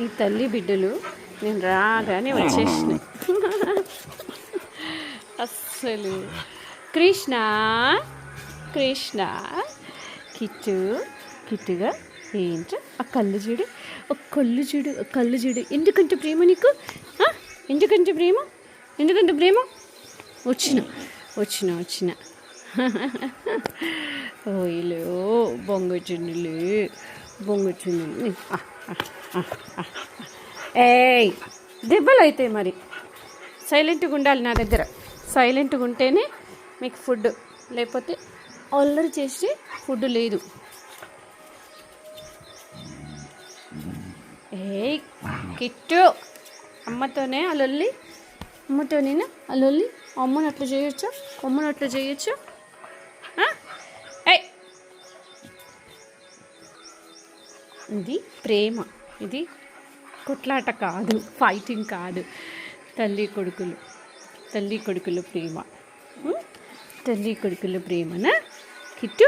ఈ తల్లి బిడ్డలు నేను రాగానే వచ్చేసిన. అస్సలు కృష్ణ కృష్ణ కిట్టుగా ఏంట్రా ఆ కళ్ళు చూడు, ఒక కళ్ళు చూడు. ఎందుకంటే ప్రేమ నీకు, ఎందుకంటే ప్రేమ వచ్చిన ఓయిలో బొంగచుండులు ఏయ్ దెబ్బలు అవుతాయి. మరి సైలెంట్గా ఉండాలి నా దగ్గర. సైలెంట్గా ఉంటేనే మీకు ఫుడ్, లేకపోతే అల్లరి చేసి ఫుడ్ లేదు. ఏయ్ కిట్టు, అమ్మతోనే అల్లొల్లి, అమ్మని అట్లా చేయొచ్చు. ఏయ్ ఇది ప్రేమ, ఇది కొట్లాట కాదు, ఫైటింగ్ కాదు. తల్లి కొడుకులు ప్రేమ, తల్లి కొడుకుల ప్రేమనా కిట్టు.